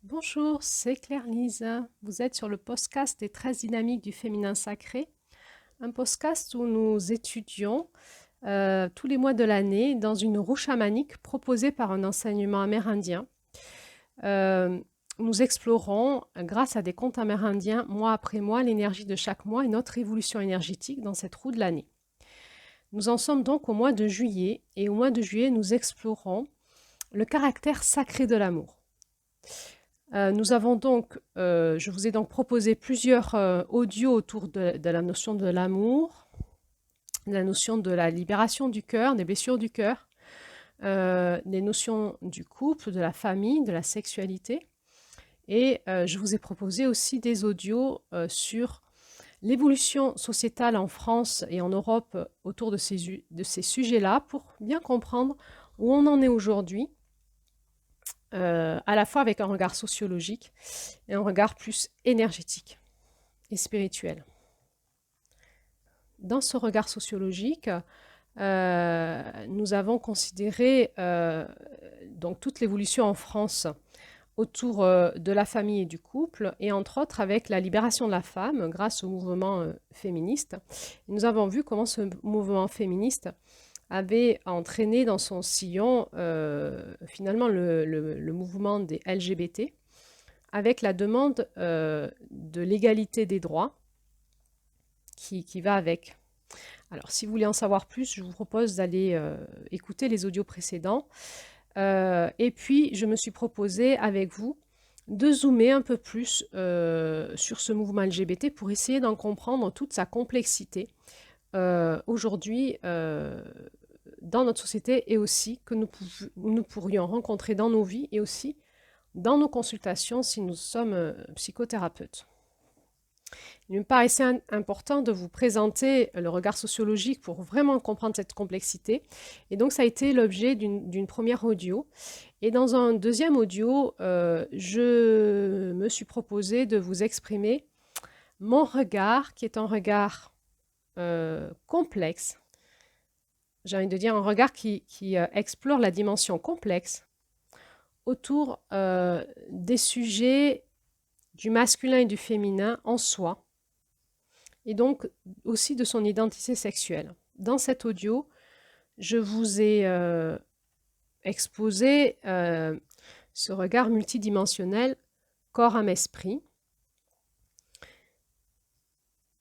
Bonjour, c'est Claire-Lise. Vous êtes sur le podcast des 13 dynamiques du féminin sacré, un podcast où nous étudions tous les mois de l'année dans une roue chamanique proposée par un enseignement amérindien. Euh, Nous explorons, grâce à des contes amérindiens, mois après mois, l'énergie de chaque mois et notre évolution énergétique dans cette roue de l'année. Nous en sommes donc au mois de juillet, et au mois de juillet, nous explorons le caractère sacré de l'amour. Je vous ai donc proposé plusieurs audios autour de la notion de l'amour, de la notion de la libération du cœur, des blessures du cœur, des notions du couple, de la famille, de la sexualité. Et je vous ai proposé aussi des audios sur l'évolution sociétale en France et en Europe autour de ces sujets-là pour bien comprendre où on en est aujourd'hui, à la fois avec un regard sociologique et un regard plus énergétique et spirituel. Dans ce regard sociologique, nous avons considéré donc toute l'évolution en France autour de la famille et du couple, et entre autres avec la libération de la femme grâce au mouvement féministe. Nous avons vu comment ce mouvement féministe avait entraîné dans son sillon finalement le mouvement des LGBT, avec la demande de l'égalité des droits qui va avec. Alors, si vous voulez en savoir plus, je vous propose d'aller écouter les audios précédents. Et puis, je me suis proposé avec vous de zoomer un peu plus sur ce mouvement LGBT pour essayer d'en comprendre toute sa complexité aujourd'hui dans notre société et aussi que nous pourrions rencontrer dans nos vies et aussi dans nos consultations si nous sommes psychothérapeutes. Il me paraissait important de vous présenter le regard sociologique pour vraiment comprendre cette complexité. Et donc, ça a été l'objet d'une première audio. Et dans un deuxième audio, je me suis proposé de vous exprimer mon regard, qui est un regard complexe. J'ai envie de dire un regard qui explore la dimension complexe autour des sujets du masculin et du féminin en soi, et donc aussi de son identité sexuelle. Dans cet audio, je vous ai exposé ce regard multidimensionnel, corps, âme, esprit.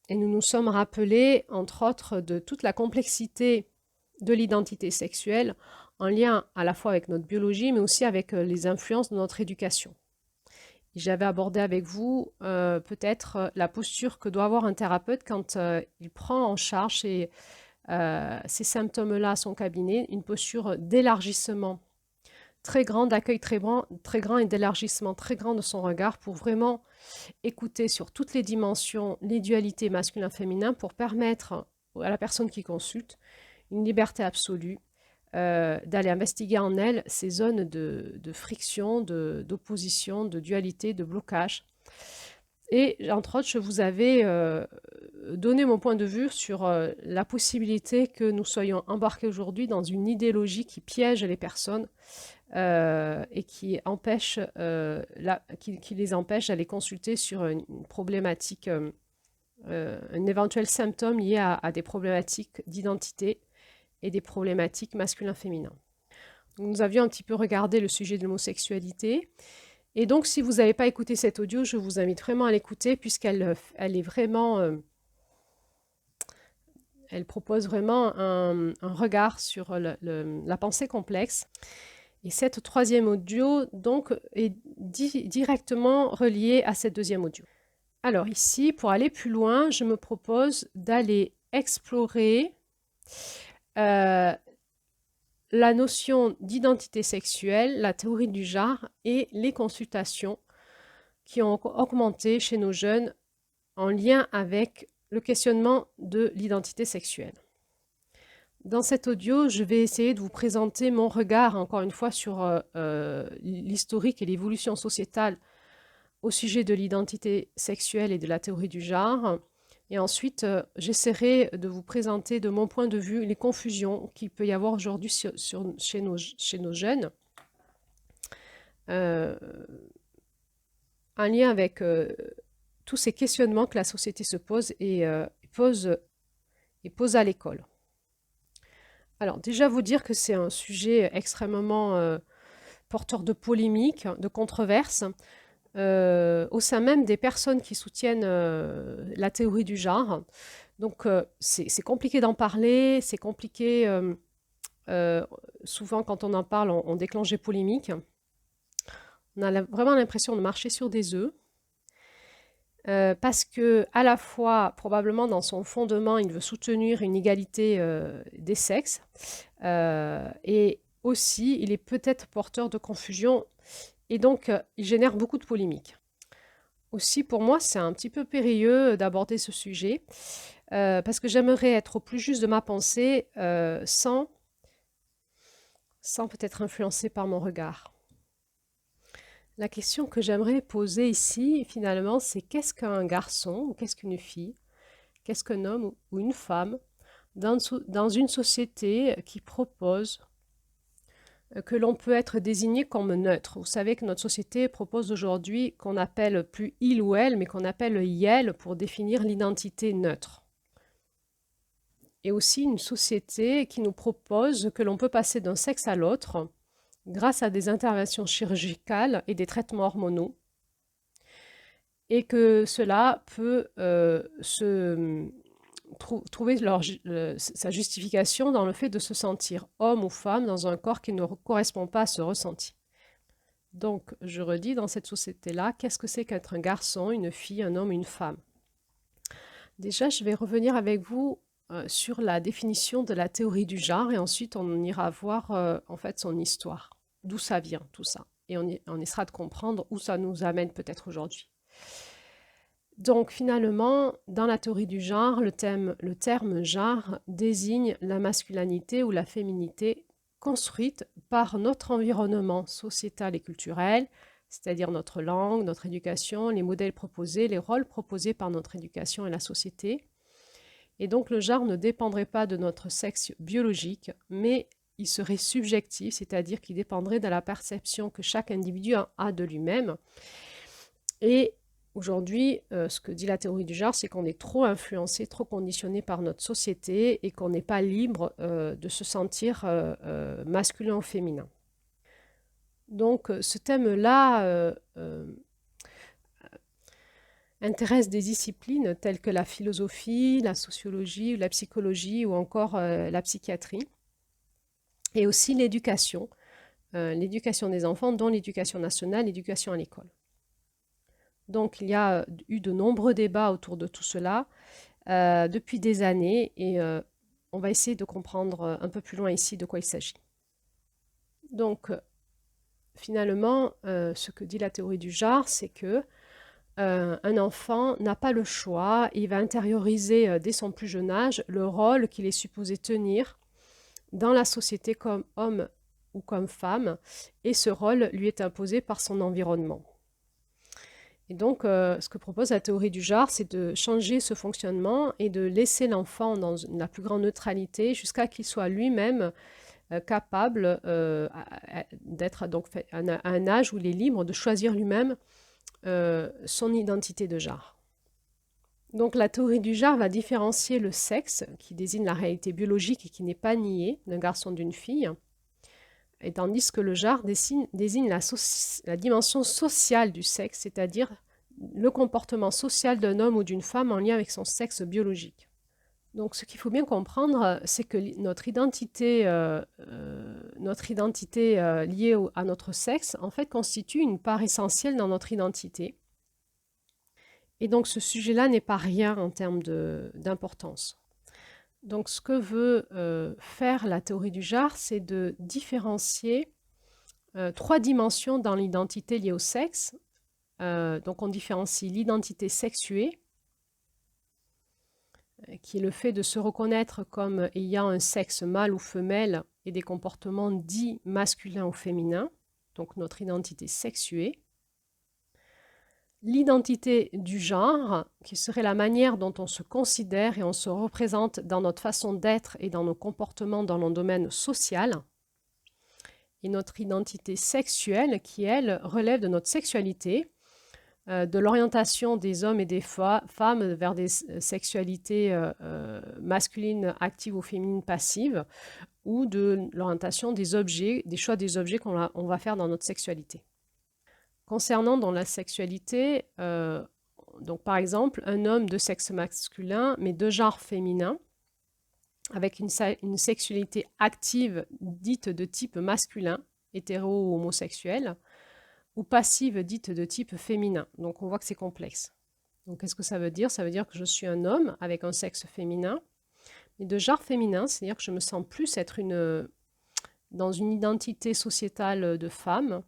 Et nous nous sommes rappelés, entre autres, de toute la complexité de l'identité sexuelle en lien à la fois avec notre biologie, mais aussi avec les influences de notre éducation. J'avais abordé avec vous peut-être la posture que doit avoir un thérapeute quand il prend en charge ces symptômes-là à son cabinet, une posture d'élargissement très grand, d'accueil très grand et d'élargissement très grand de son regard pour vraiment écouter sur toutes les dimensions les dualités masculin-féminin pour permettre à la personne qui consulte une liberté absolue d'aller investiguer en elle ces zones de friction, d'opposition, de dualité, de blocage. Et entre autres, je vous avais donné mon point de vue sur la possibilité que nous soyons embarqués aujourd'hui dans une idéologie qui piège les personnes et qui les empêche d'aller consulter sur une problématique, un éventuel symptôme lié à des problématiques d'identité et des problématiques masculin-féminin. Nous avions un petit peu regardé le sujet de l'homosexualité. Et donc, si vous n'avez pas écouté cet audio, je vous invite vraiment à l'écouter puisqu'elle est vraiment, elle propose vraiment un regard sur la pensée complexe. Et cette troisième audio, donc, est directement reliée à cette deuxième audio. Alors ici, pour aller plus loin, je me propose d'aller explorer la notion d'identité sexuelle, la théorie du genre et les consultations qui ont augmenté chez nos jeunes en lien avec le questionnement de l'identité sexuelle. Dans cet audio, je vais essayer de vous présenter mon regard, encore une fois, sur l'historique et l'évolution sociétale au sujet de l'identité sexuelle et de la théorie du genre. Et ensuite, j'essaierai de vous présenter de mon point de vue les confusions qu'il peut y avoir aujourd'hui chez nos jeunes en lien avec tous ces questionnements que la société se pose et pose à l'école. Alors déjà vous dire que c'est un sujet extrêmement porteur de polémiques, de controverses, au sein même des personnes qui soutiennent la théorie du genre. Donc c'est compliqué d'en parler, c'est compliqué, souvent quand on en parle, on déclenche des polémiques. On a vraiment l'impression de marcher sur des œufs. Parce que à la fois, probablement dans son fondement, il veut soutenir une égalité des sexes, et aussi il est peut-être porteur de confusion, et donc il génère beaucoup de polémiques. Aussi, pour moi, c'est un petit peu périlleux d'aborder ce sujet, parce que j'aimerais être au plus juste de ma pensée, sans peut-être influencer par mon regard. La question que j'aimerais poser ici, finalement, c'est qu'est-ce qu'un garçon ou qu'est-ce qu'une fille? Qu'est-ce qu'un homme ou une femme dans une société qui propose que l'on peut être désigné comme neutre? Vous savez que notre société propose aujourd'hui qu'on appelle plus il ou elle, mais qu'on appelle yel pour définir l'identité neutre. Et aussi une société qui nous propose que l'on peut passer d'un sexe à l'autre grâce à des interventions chirurgicales et des traitements hormonaux, et que cela peut trouver sa justification dans le fait de se sentir homme ou femme dans un corps qui ne correspond pas à ce ressenti. Donc, je redis, dans cette société-là, qu'est-ce que c'est qu'être un garçon, une fille, un homme, une femme? Déjà, je vais revenir avec vous sur la définition de la théorie du genre, et ensuite on ira voir en fait son histoire, d'où ça vient tout ça, et on essaiera de comprendre où ça nous amène peut-être aujourd'hui. Donc finalement, dans la théorie du genre, le terme genre désigne la masculinité ou la féminité construite par notre environnement sociétal et culturel, c'est-à-dire notre langue, notre éducation, les modèles proposés, les rôles proposés par notre éducation et la société. Et donc le genre ne dépendrait pas de notre sexe biologique, mais il serait subjectif, c'est-à-dire qu'il dépendrait de la perception que chaque individu a de lui-même. Et aujourd'hui, ce que dit la théorie du genre, c'est qu'on est trop influencé, trop conditionné par notre société et qu'on n'est pas libre de se sentir masculin ou féminin. Donc ce thème-là intéresse des disciplines telles que la philosophie, la sociologie, la psychologie ou encore la psychiatrie, et aussi l'éducation des enfants, dont l'éducation nationale, l'éducation à l'école. Donc il y a eu de nombreux débats autour de tout cela depuis des années, et on va essayer de comprendre un peu plus loin ici de quoi il s'agit. Donc finalement, ce que dit la théorie du genre, c'est que un enfant n'a pas le choix, il va intérioriser dès son plus jeune âge le rôle qu'il est supposé tenir dans la société comme homme ou comme femme, et ce rôle lui est imposé par son environnement. Et donc, ce que propose la théorie du genre, c'est de changer ce fonctionnement et de laisser l'enfant dans la plus grande neutralité jusqu'à qu'il soit lui-même capable d'être à un âge où il est libre de choisir lui-même son identité de genre. Donc la théorie du genre va différencier le sexe, qui désigne la réalité biologique et qui n'est pas niée, d'un garçon d'une fille, et tandis que le genre désigne la dimension sociale du sexe, c'est-à-dire le comportement social d'un homme ou d'une femme en lien avec son sexe biologique. Donc ce qu'il faut bien comprendre, c'est que notre identité liée à notre sexe, en fait, constitue une part essentielle dans notre identité. Et donc ce sujet-là n'est pas rien en termes d'importance. Donc ce que veut faire la théorie du genre, c'est de différencier 3 dimensions dans l'identité liée au sexe. Donc on différencie l'identité sexuée, qui est le fait de se reconnaître comme ayant un sexe mâle ou femelle et des comportements dits masculins ou féminins, donc notre identité sexuée. L'identité du genre, qui serait la manière dont on se considère et on se représente dans notre façon d'être et dans nos comportements dans le domaine social. Et notre identité sexuelle, qui, elle, relève de notre sexualité, de l'orientation des hommes et des femmes vers des sexualités masculines actives ou féminines passives, ou de l'orientation des objets, des choix des objets qu'on va faire dans notre sexualité. Concernant dans la sexualité, donc par exemple, un homme de sexe masculin, mais de genre féminin, avec une sexualité active dite de type masculin, hétéro ou homosexuel, ou passive dite de type féminin. Donc on voit que c'est complexe. Donc qu'est-ce que ça veut dire? Ça veut dire que je suis un homme avec un sexe féminin, mais de genre féminin, c'est-à-dire que je me sens plus être dans une identité sociétale de femme,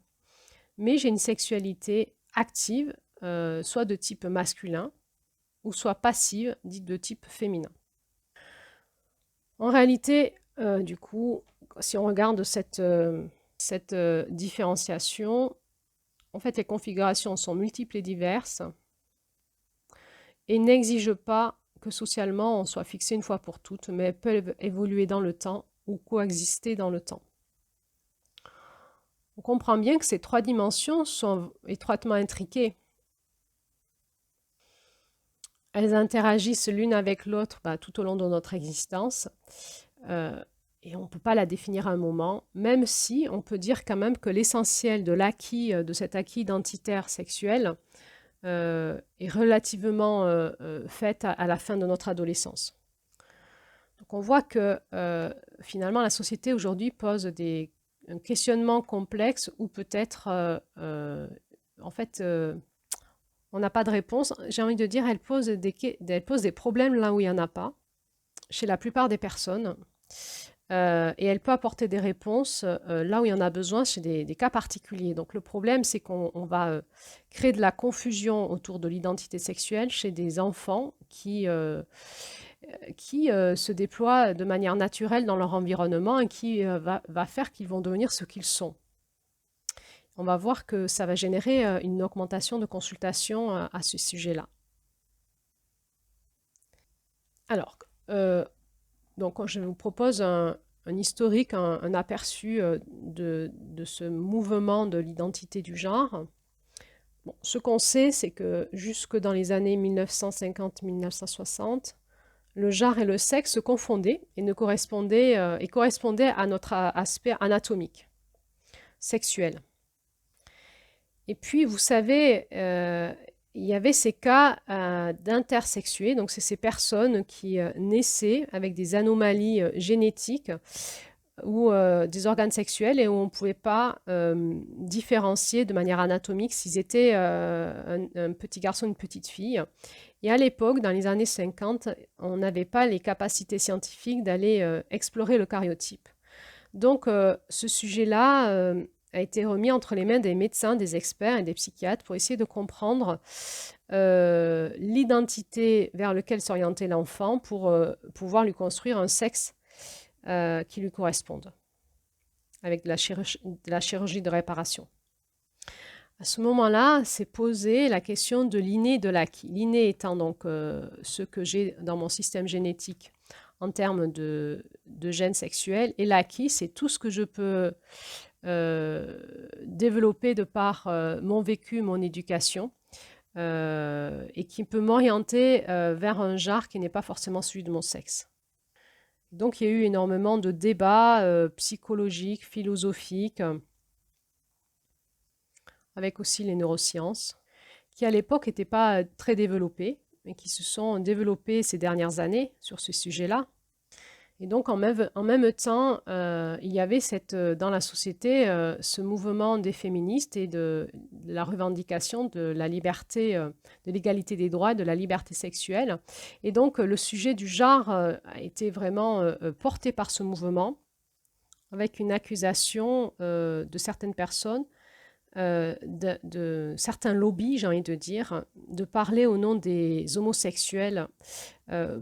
mais j'ai une sexualité active, soit de type masculin, ou soit passive, dite de type féminin. En réalité, du coup, si on regarde cette différenciation, en fait, les configurations sont multiples et diverses et n'exigent pas que socialement on soit fixé une fois pour toutes, mais elles peuvent évoluer dans le temps ou coexister dans le temps. On comprend bien que ces trois dimensions sont étroitement intriquées. Elles interagissent l'une avec l'autre tout au long de notre existence et on ne peut pas la définir à un moment, même si on peut dire quand même que l'essentiel de l'acquis, de cet acquis identitaire sexuel est relativement fait à la fin de notre adolescence. Donc on voit que finalement la société aujourd'hui pose un questionnement complexe où peut-être en fait on n'a pas de réponse. J'ai envie de dire, elle pose des problèmes là où il n'y en a pas, chez la plupart des personnes. Et elle peut apporter des réponses là où il y en a besoin, chez des cas particuliers. Donc le problème, c'est qu'on va créer de la confusion autour de l'identité sexuelle chez des enfants qui se déploient de manière naturelle dans leur environnement et qui va faire qu'ils vont devenir ce qu'ils sont. On va voir que ça va générer une augmentation de consultation à ce sujet-là. Alors, donc je vous propose un historique, un aperçu de ce mouvement de l'identité du genre. Bon, ce qu'on sait, c'est que jusque dans les années 1950-1960, le genre et le sexe se confondaient et correspondaient à notre aspect anatomique, sexuel. Et puis, vous savez, il y avait ces cas d'intersexués, donc c'est ces personnes qui naissaient avec des anomalies génétiques ou des organes sexuels et où on ne pouvait pas différencier de manière anatomique s'ils étaient un petit garçon ou une petite fille. Et à l'époque, dans les années 50, on n'avait pas les capacités scientifiques d'aller explorer le karyotype. Donc, ce sujet-là a été remis entre les mains des médecins, des experts et des psychiatres pour essayer de comprendre l'identité vers laquelle s'orientait l'enfant pour pouvoir lui construire un sexe qui lui corresponde, avec de la chirurgie de réparation. À ce moment-là, s'est posée la question de l'inné et de l'acquis. L'inné étant donc ce que j'ai dans mon système génétique en termes de gènes sexuels, et l'acquis, c'est tout ce que je peux développer de par mon vécu, mon éducation, et qui peut m'orienter vers un genre qui n'est pas forcément celui de mon sexe. Donc il y a eu énormément de débats psychologiques, philosophiques, avec aussi les neurosciences, qui à l'époque n'étaient pas très développées, mais qui se sont développées ces dernières années sur ce sujet-là. Et donc, en même temps, il y avait dans la société ce mouvement des féministes et de la revendication de la liberté, de l'égalité des droits, de la liberté sexuelle. Et donc, le sujet du genre a été vraiment porté par ce mouvement, avec une accusation de certaines personnes, de certains lobbies, j'ai envie de dire, de parler au nom des homosexuels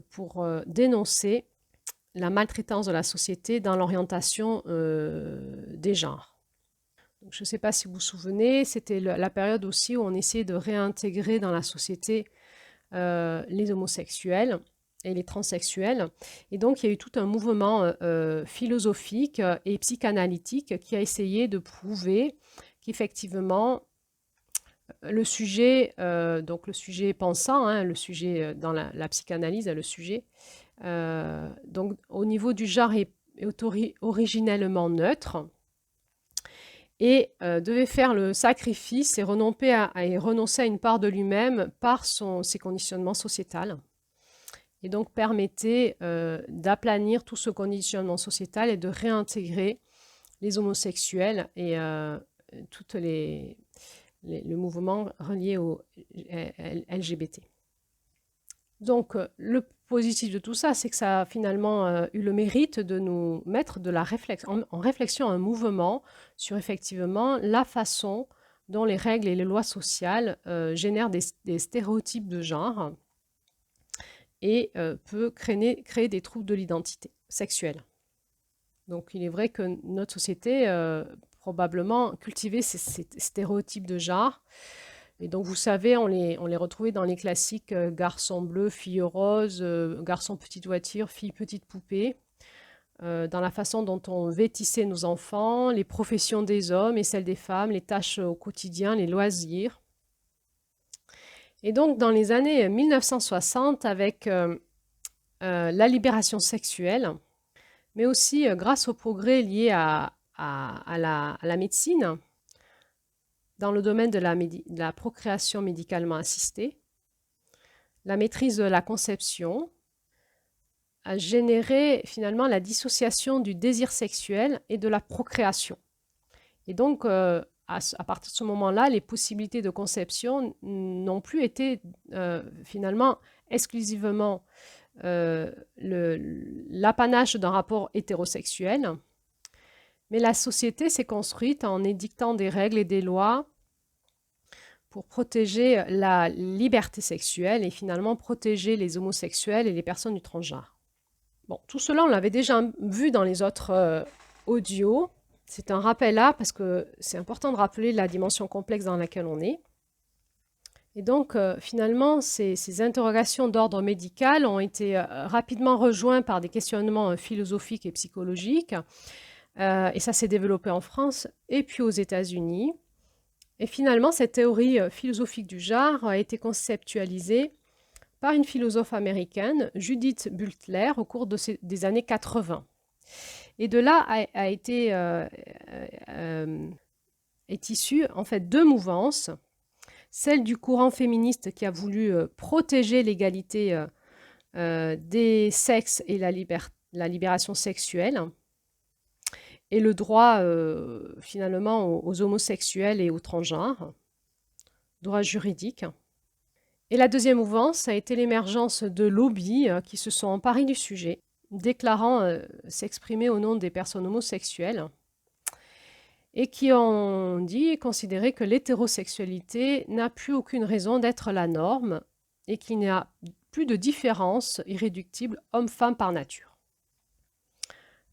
pour dénoncer la maltraitance de la société dans l'orientation des genres. Donc, je ne sais pas si vous vous souvenez, c'était la période aussi où on essayait de réintégrer dans la société les homosexuels et les transsexuels. Et donc, il y a eu tout un mouvement philosophique et psychanalytique qui a essayé de prouver qu'effectivement, le sujet, donc le sujet pensant, hein, le sujet dans la psychanalyse, le sujet, donc au niveau du genre est originellement neutre et devait faire le sacrifice et renoncer à une part de lui-même par ses conditionnements sociétals. Et donc permettait d'aplanir tout ce conditionnement sociétal et de réintégrer les homosexuels et tout le mouvement relié au LGBT. Donc le positif de tout ça, c'est que ça a finalement eu le mérite de nous mettre en réflexion un mouvement sur effectivement la façon dont les règles et les lois sociales génèrent des stéréotypes de genre et peut créer des troubles de l'identité sexuelle. Donc il est vrai que notre société probablement cultivait ces stéréotypes de genre. Et donc vous savez, on les retrouvait dans les classiques garçon bleu, fille rose, garçon petite voiture, fille petite poupée, dans la façon dont on vêtissait nos enfants, les professions des hommes et celles des femmes, les tâches au quotidien, les loisirs. Et donc, dans les années 1960, avec la libération sexuelle, mais aussi grâce aux progrès liés à la médecine, dans le domaine de la procréation médicalement assistée, la maîtrise de la conception a généré finalement la dissociation du désir sexuel et de la procréation. Et donc, à partir de ce moment-là, les possibilités de conception n'ont plus été finalement exclusivement l'apanage d'un rapport hétérosexuel, mais la société s'est construite en édictant des règles et des lois pour protéger la liberté sexuelle et finalement protéger les homosexuels et les personnes du transgenre. Bon, tout cela, on l'avait déjà vu dans les autres audios. C'est un rappel là parce que c'est important de rappeler la dimension complexe dans laquelle on est. Et donc, finalement, ces interrogations d'ordre médical ont été rapidement rejointes par des questionnements philosophiques et psychologiques. Et ça s'est développé en France et puis aux États-Unis. Et finalement, cette théorie philosophique du genre a été conceptualisée par une philosophe américaine, Judith Butler, au cours des années 80. Et de là est issue en fait deux mouvances. Celle du courant féministe qui a voulu protéger l'égalité des sexes et la libération sexuelle, et le droit finalement aux homosexuels et aux transgenres, droit juridique. Et la deuxième mouvance a été l'émergence de lobbies qui se sont emparés du sujet, déclarant s'exprimer au nom des personnes homosexuelles, et qui ont dit et considéré que l'hétérosexualité n'a plus aucune raison d'être la norme et qu'il n'y a plus de différence irréductible homme-femme par nature.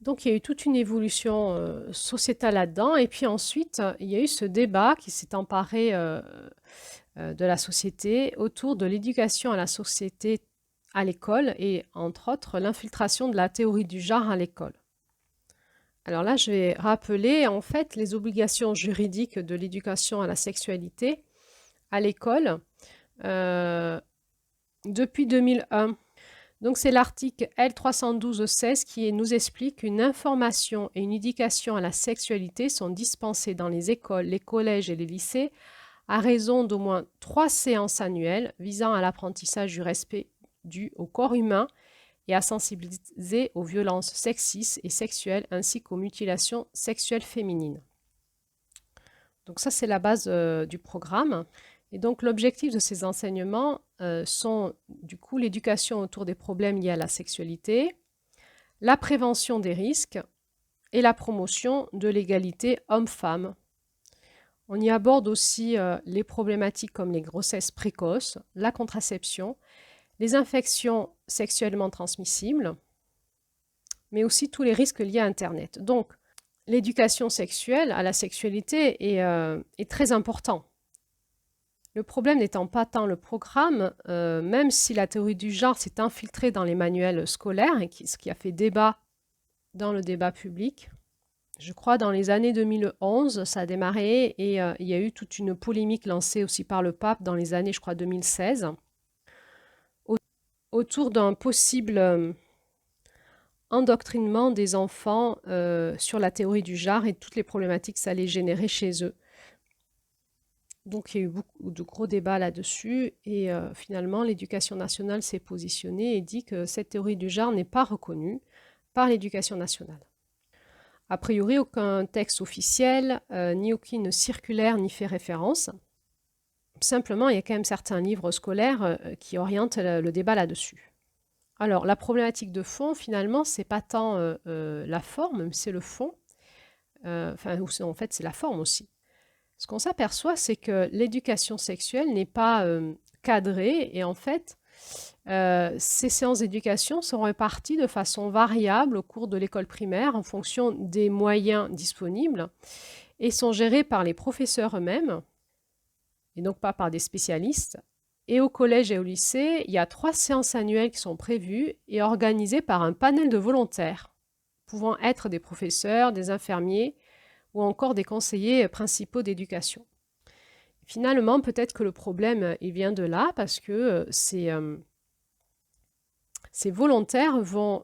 Donc il y a eu toute une évolution sociétale là-dedans, et puis ensuite il y a eu ce débat qui s'est emparé de la société autour de l'éducation à la société à l'école et entre autres l'infiltration de la théorie du genre à l'école. Alors là, je vais rappeler en fait les obligations juridiques de l'éducation à la sexualité à l'école depuis 2001. Donc c'est l'article L312-16 qui nous explique qu'une information et une éducation à la sexualité sont dispensées dans les écoles, les collèges et les lycées à raison d'au moins 3 séances annuelles visant à l'apprentissage du respect dû au corps humain et à sensibiliser aux violences sexistes et sexuelles ainsi qu'aux mutilations sexuelles féminines. Donc ça, c'est la base du programme. Et donc l'objectif de ces enseignements sont du coup l'éducation autour des problèmes liés à la sexualité, la prévention des risques et la promotion de l'égalité homme-femme. On y aborde aussi les problématiques comme les grossesses précoces, la contraception, les infections sexuellement transmissibles, mais aussi tous les risques liés à Internet. Donc, l'éducation sexuelle à la sexualité est très important. Le problème n'étant pas tant le programme, même si la théorie du genre s'est infiltrée dans les manuels scolaires, et ce qui a fait débat dans le débat public, je crois dans les années 2011, ça a démarré et il y a eu toute une polémique lancée aussi par le pape dans les années, je crois, 2016, autour d'un possible endoctrinement des enfants sur la théorie du genre et toutes les problématiques que ça allait générer chez eux. Donc il y a eu beaucoup de gros débats là-dessus et finalement l'éducation nationale s'est positionnée et dit que cette théorie du genre n'est pas reconnue par l'éducation nationale. A priori, aucun texte officiel, ni aucune circulaire n'y fait référence. Simplement, il y a quand même certains livres scolaires qui orientent le débat là-dessus. Alors, la problématique de fond, finalement, c'est pas tant la forme, mais c'est le fond. En fait, c'est la forme aussi. Ce qu'on s'aperçoit, c'est que l'éducation sexuelle n'est pas cadrée et en fait, ces séances d'éducation sont réparties de façon variable au cours de l'école primaire en fonction des moyens disponibles et sont gérées par les professeurs eux-mêmes et donc pas par des spécialistes. Et au collège et au lycée, il y a 3 séances annuelles qui sont prévues et organisées par un panel de volontaires, pouvant être des professeurs, des infirmiers ou encore des conseillers principaux d'éducation. Finalement, peut-être que le problème, il vient de là parce que ces volontaires vont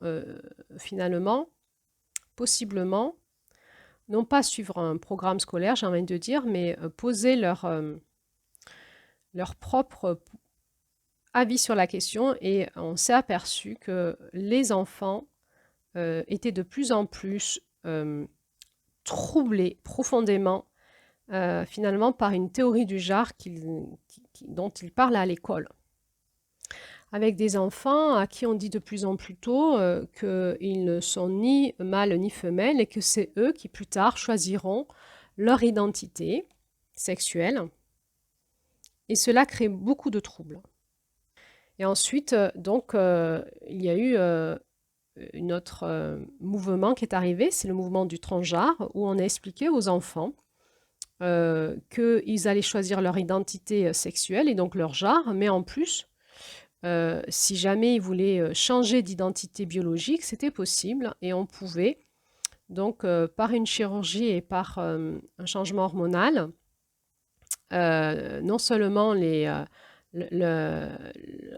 finalement, possiblement, non pas suivre un programme scolaire, j'ai envie de dire, mais poser leur propre avis sur la question et on s'est aperçu que les enfants étaient de plus en plus troublés profondément finalement par une théorie du genre dont ils parlent à l'école. Avec des enfants à qui on dit de plus en plus tôt qu'ils ne sont ni mâles ni femelles et que c'est eux qui plus tard choisiront leur identité sexuelle. Et cela crée beaucoup de troubles. Et ensuite, donc, il y a eu un autre mouvement qui est arrivé, c'est le mouvement du transgenre, où on a expliqué aux enfants qu'ils allaient choisir leur identité sexuelle et donc leur genre, mais en plus, si jamais ils voulaient changer d'identité biologique, c'était possible et on pouvait, donc par une chirurgie et par un changement hormonal, non seulement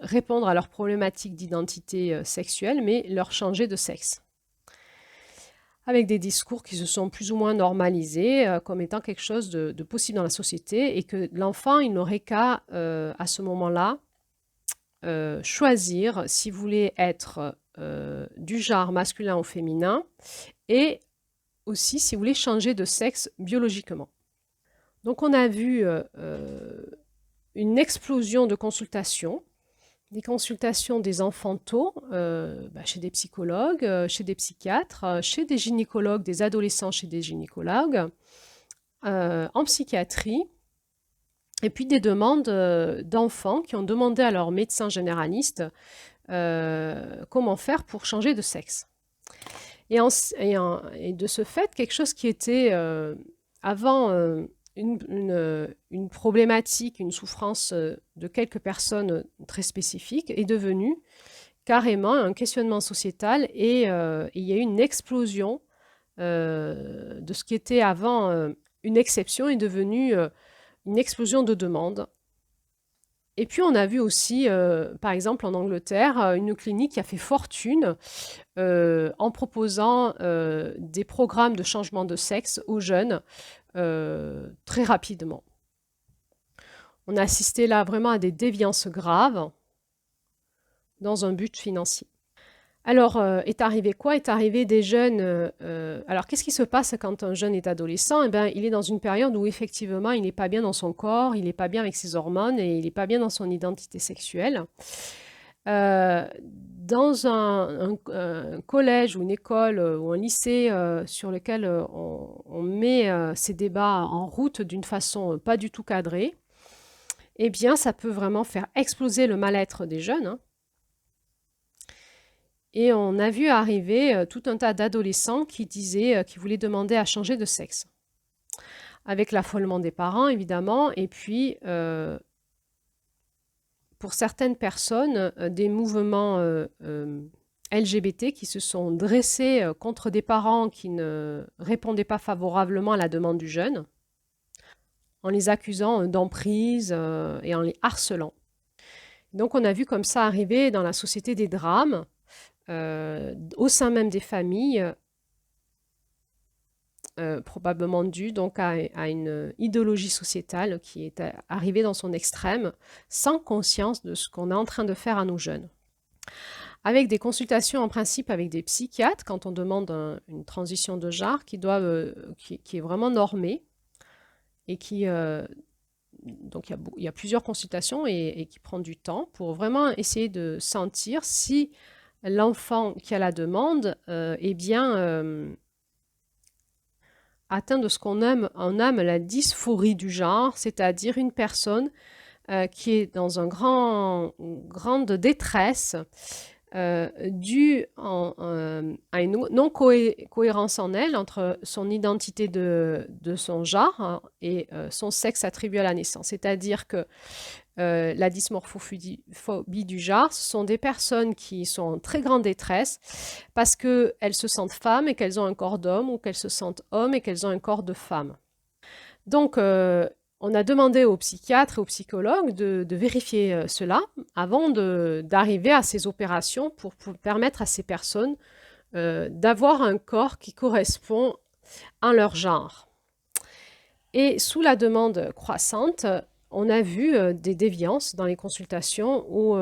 répondre à leurs problématiques d'identité sexuelle, mais leur changer de sexe. Avec des discours qui se sont plus ou moins normalisés comme étant quelque chose de possible dans la société et que l'enfant, il n'aurait qu'à, à ce moment-là, choisir s'il voulait être du genre masculin ou féminin et aussi s'il voulait changer de sexe biologiquement. Donc on a vu une explosion de consultations, des consultations des enfants tôt, chez des psychologues, chez des psychiatres, chez des gynécologues, des adolescents chez des gynécologues, en psychiatrie, et puis des demandes d'enfants qui ont demandé à leur médecin généraliste comment faire pour changer de sexe. Et de ce fait, quelque chose qui était avant une problématique, une souffrance de quelques personnes très spécifiques est devenu carrément un questionnement sociétal et il y a eu une explosion de ce qui était avant une exception est devenu une explosion de demandes. Et puis on a vu aussi, par exemple en Angleterre, une clinique qui a fait fortune en proposant des programmes de changement de sexe aux jeunes très rapidement. On a assisté là vraiment à des déviances graves dans un but financier. Alors, est arrivé quoi? Est arrivé des jeunes... alors, qu'est-ce qui se passe quand un jeune est adolescent? Eh bien, il est dans une période où, effectivement, il n'est pas bien dans son corps, il n'est pas bien avec ses hormones et il n'est pas bien dans son identité sexuelle. Dans un collège ou une école ou un lycée sur lequel on met ces débats en route d'une façon pas du tout cadrée, eh bien, ça peut vraiment faire exploser le mal-être des jeunes, hein. Et on a vu arriver tout un tas d'adolescents qui voulaient demander à changer de sexe. Avec l'affolement des parents, évidemment, et puis pour certaines personnes, des mouvements LGBT qui se sont dressés contre des parents qui ne répondaient pas favorablement à la demande du jeune, en les accusant d'emprise et en les harcelant. Donc on a vu comme ça arriver dans la société des drames, au sein même des familles, probablement dû donc à une idéologie sociétale qui est arrivée dans son extrême, sans conscience de ce qu'on est en train de faire à nos jeunes. Avec des consultations en principe avec des psychiatres, quand on demande une transition de genre, qui est vraiment normée, et donc il y a plusieurs consultations et qui prend du temps pour vraiment essayer de sentir si l'enfant qui a la demande est bien atteint de ce qu'on nomme la dysphorie du genre, c'est-à-dire une personne qui est dans une grande détresse due à une non-cohérence en elle entre son identité de son genre et son sexe attribué à la naissance. C'est-à-dire que la dysmorphophobie du genre, ce sont des personnes qui sont en très grande détresse parce qu'elles se sentent femmes et qu'elles ont un corps d'homme, ou qu'elles se sentent hommes et qu'elles ont un corps de femme. Donc, on a demandé aux psychiatres et aux psychologues de vérifier cela avant d'arriver à ces opérations pour permettre à ces personnes d'avoir un corps qui correspond à leur genre. Et sous la demande croissante, on a vu des déviances dans les consultations où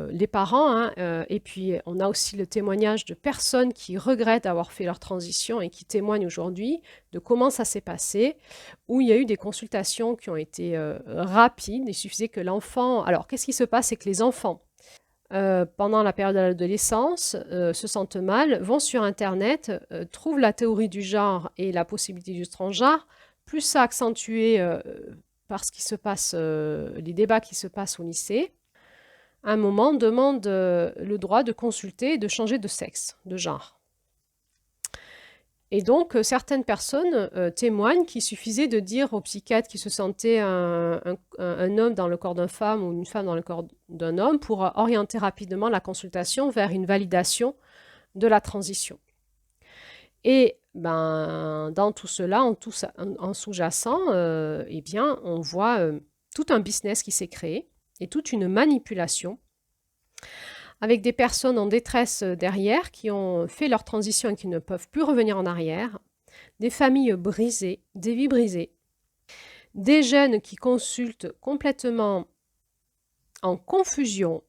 les parents, et puis on a aussi le témoignage de personnes qui regrettent d'avoir fait leur transition et qui témoignent aujourd'hui de comment ça s'est passé, où il y a eu des consultations qui ont été rapides. Il suffisait que l'enfant... Alors, qu'est-ce qui se passe? C'est que les enfants, pendant la période de l'adolescence, se sentent mal, vont sur Internet, trouvent la théorie du genre et la possibilité du transgenre, plus ça accentué par ce qui se passe, les débats qui se passent au lycée, à un moment demande le droit de consulter et de changer de sexe, de genre. Et donc, certaines personnes témoignent qu'il suffisait de dire au psychiatre qui se sentait un homme dans le corps d'une femme ou une femme dans le corps d'un homme pour orienter rapidement la consultation vers une validation de la transition. Et dans tout cela, en sous-jacent, eh bien, on voit tout un business qui s'est créé et toute une manipulation avec des personnes en détresse derrière qui ont fait leur transition et qui ne peuvent plus revenir en arrière, des familles brisées, des vies brisées, des jeunes qui consultent complètement en confusion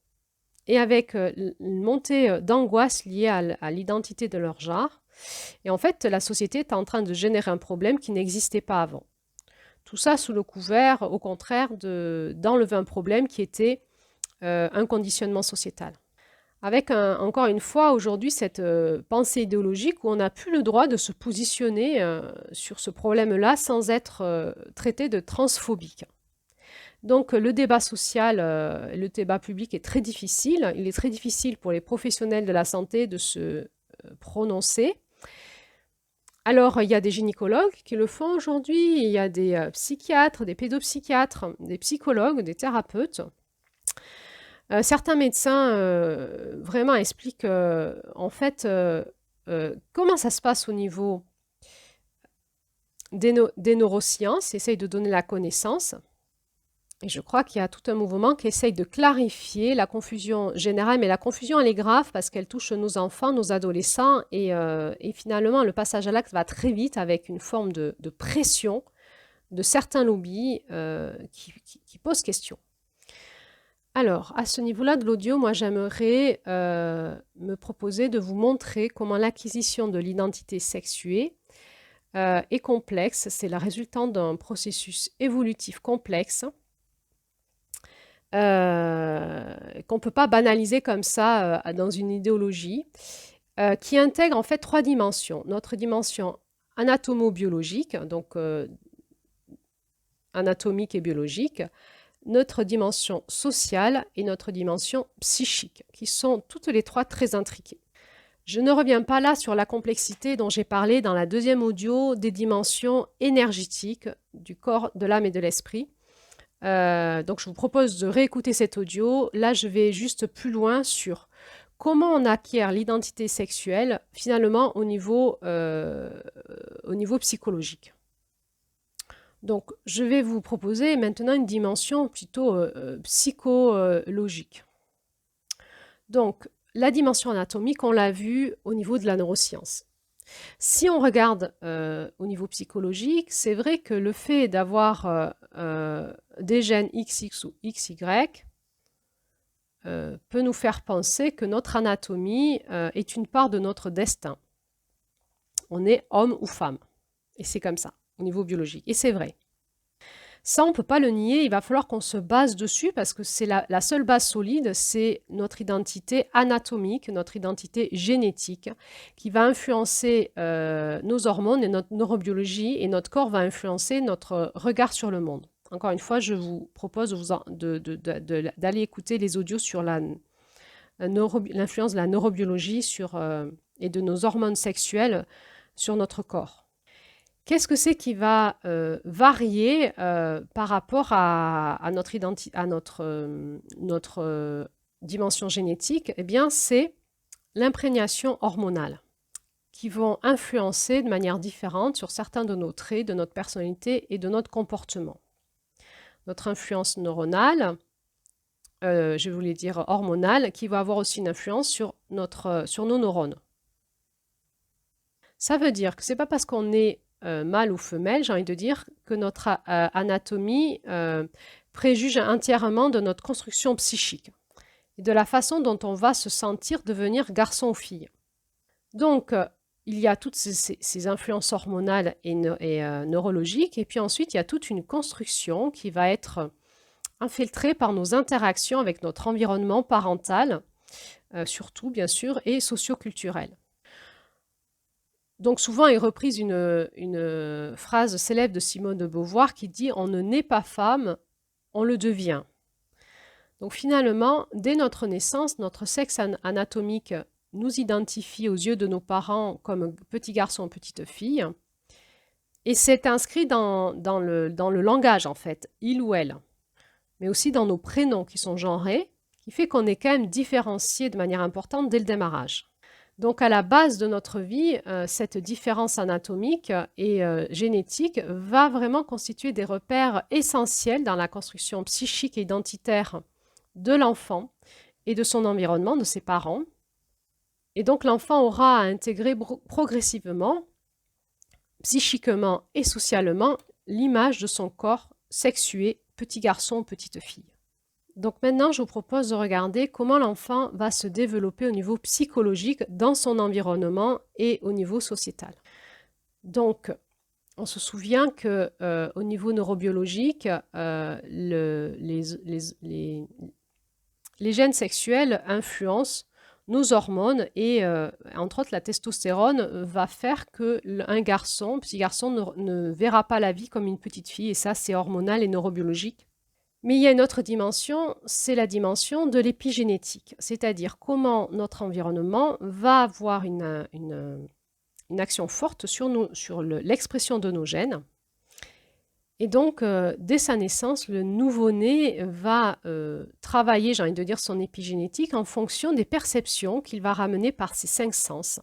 et avec une montée d'angoisse liée à l'identité de leur genre. Et en fait, la société est en train de générer un problème qui n'existait pas avant. Tout ça sous le couvert, au contraire, d'enlever un problème qui était un conditionnement sociétal. Avec, encore une fois, aujourd'hui, cette pensée idéologique où on n'a plus le droit de se positionner sur ce problème-là sans être traité de transphobique. Donc, le débat social, le débat public est très difficile. Il est très difficile pour les professionnels de la santé de se prononcer. Alors, il y a des gynécologues qui le font aujourd'hui, il y a des psychiatres, des pédopsychiatres, des psychologues, des thérapeutes. Certains médecins vraiment expliquent en fait comment ça se passe au niveau des neurosciences, essayent de donner la connaissance. Et je crois qu'il y a tout un mouvement qui essaye de clarifier la confusion générale, mais la confusion, elle est grave parce qu'elle touche nos enfants, nos adolescents, et finalement, le passage à l'acte va très vite avec une forme de pression de certains lobbies qui posent question. Alors, à ce niveau-là de l'audio, moi, j'aimerais me proposer de vous montrer comment l'acquisition de l'identité sexuée est complexe. C'est la résultante d'un processus évolutif complexe qu'on ne peut pas banaliser comme ça dans une idéologie, qui intègre en fait 3 dimensions. Notre dimension anatomo-biologique, donc anatomique et biologique, notre dimension sociale et notre dimension psychique, qui sont toutes les 3 très intriquées. Je ne reviens pas là sur la complexité dont j'ai parlé dans la deuxième audio des dimensions énergétiques du corps, de l'âme et de l'esprit. Donc je vous propose de réécouter cet audio. Là, je vais juste plus loin sur comment on acquiert l'identité sexuelle finalement au niveau psychologique. Donc, je vais vous proposer maintenant une dimension plutôt psychologique. Donc, la dimension anatomique, on l'a vu au niveau de la neuroscience. Si on regarde au niveau psychologique, c'est vrai que le fait d'avoir des gènes XX ou XY peut nous faire penser que notre anatomie est une part de notre destin. On est homme ou femme. Et c'est comme ça, au niveau biologique. Et c'est vrai. Ça, on ne peut pas le nier, il va falloir qu'on se base dessus parce que c'est la seule base solide, c'est notre identité anatomique, notre identité génétique qui va influencer nos hormones et notre neurobiologie, et notre corps va influencer notre regard sur le monde. Encore une fois, je vous propose d'aller écouter les audios sur l'influence de la neurobiologie et de nos hormones sexuelles sur notre corps. Qu'est-ce que c'est qui va varier par rapport à notre dimension génétique? Eh bien, c'est l'imprégnation hormonale qui vont influencer de manière différente sur certains de nos traits, de notre personnalité et de notre comportement. Notre influence neuronale, je voulais dire hormonale, qui va avoir aussi une influence sur nos neurones. Ça veut dire que ce n'est pas parce qu'on est mâle ou femelle, j'ai envie de dire, que notre anatomie préjuge entièrement de notre construction psychique et de la façon dont on va se sentir devenir garçon ou fille. Donc, il y a toutes ces influences hormonales et neurologiques, et puis ensuite, il y a toute une construction qui va être infiltrée par nos interactions avec notre environnement parental, surtout, bien sûr, et socio-culturel. Donc souvent est reprise une phrase célèbre de Simone de Beauvoir qui dit « On ne naît pas femme, on le devient ». Donc finalement, dès notre naissance, notre sexe anatomique nous identifie aux yeux de nos parents comme petit garçon ou petite fille. Et c'est inscrit dans le langage en fait, il ou elle. Mais aussi dans nos prénoms qui sont genrés, qui fait qu'on est quand même différencié de manière importante dès le démarrage. Donc à la base de notre vie, cette différence anatomique et génétique va vraiment constituer des repères essentiels dans la construction psychique et identitaire de l'enfant et de son environnement, de ses parents. Et donc l'enfant aura à intégrer progressivement, psychiquement et socialement, l'image de son corps sexué, petit garçon ou petite fille. Donc maintenant, je vous propose de regarder comment l'enfant va se développer au niveau psychologique dans son environnement et au niveau sociétal. Donc, on se souvient qu'au niveau neurobiologique, les gènes sexuels influencent nos hormones et, entre autres, la testostérone va faire qu'un petit garçon ne verra pas la vie comme une petite fille, et ça, c'est hormonal et neurobiologique. Mais il y a une autre dimension, c'est la dimension de l'épigénétique, c'est-à-dire comment notre environnement va avoir une action forte sur l'expression de nos gènes. Et donc, dès sa naissance, le nouveau-né va travailler, j'ai envie de dire, son épigénétique en fonction des perceptions qu'il va ramener par ses 5 sens.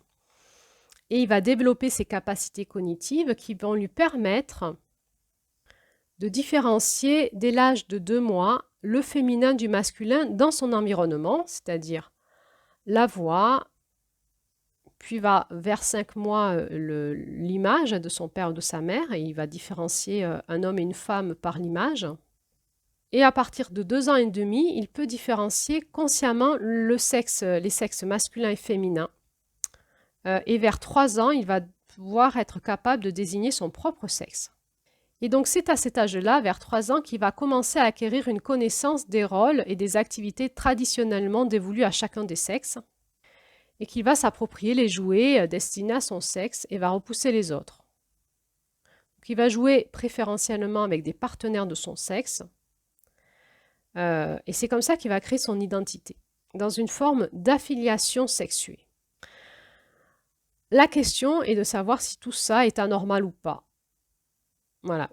Et il va développer ses capacités cognitives qui vont lui permettre de différencier dès l'âge de 2 mois le féminin du masculin dans son environnement, c'est-à-dire la voix, puis vers 5 mois l'image de son père ou de sa mère, et il va différencier un homme et une femme par l'image. Et à partir de 2 ans et demi, il peut différencier consciemment les sexes masculins et féminins. Et vers 3 ans, il va pouvoir être capable de désigner son propre sexe. Et donc, c'est à cet âge-là, vers 3 ans, qu'il va commencer à acquérir une connaissance des rôles et des activités traditionnellement dévolues à chacun des sexes, et qu'il va s'approprier les jouets destinés à son sexe et va repousser les autres. Donc, il va jouer préférentiellement avec des partenaires de son sexe, et c'est comme ça qu'il va créer son identité, dans une forme d'affiliation sexuée. La question est de savoir si tout ça est anormal ou pas. Voilà.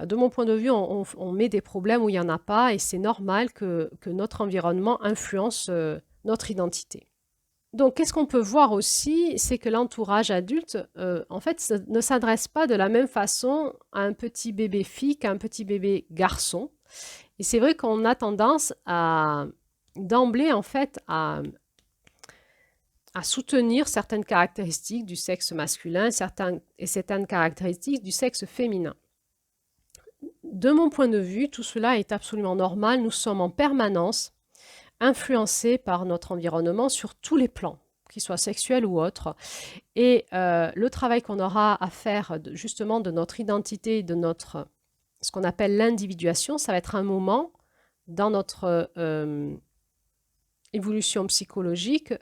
De mon point de vue, on met des problèmes où il n'y en a pas, et c'est normal que notre environnement influence notre identité. Donc, qu'est-ce qu'on peut voir aussi? C'est que l'entourage adulte, en fait, ne s'adresse pas de la même façon à un petit bébé fille qu'à un petit bébé garçon. Et c'est vrai qu'on a tendance à, d'emblée, en fait, à soutenir certaines caractéristiques du sexe masculin et certaines caractéristiques du sexe féminin. De mon point de vue, tout cela est absolument normal. Nous sommes en permanence influencés par notre environnement sur tous les plans, qu'ils soient sexuels ou autres. Et le travail qu'on aura à faire justement de notre identité, de notre, ce qu'on appelle l'individuation, ça va être un moment dans notre évolution psychologique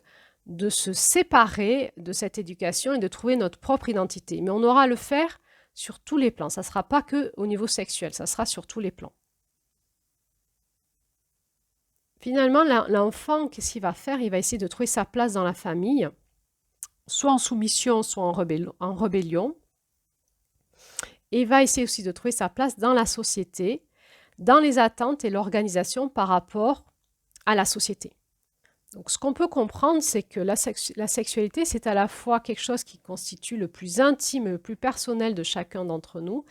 de se séparer de cette éducation et de trouver notre propre identité. Mais on aura à le faire sur tous les plans. Ça ne sera pas que au niveau sexuel, ça sera sur tous les plans. Finalement, l'enfant, qu'est-ce qu'il va faire? Il va essayer de trouver sa place dans la famille, soit en soumission, soit en rébellion. Et il va essayer aussi de trouver sa place dans la société, dans les attentes et l'organisation par rapport à la société. Donc, ce qu'on peut comprendre, c'est que la sexualité, c'est à la fois quelque chose qui constitue le plus intime, le plus personnel de chacun d'entre nous,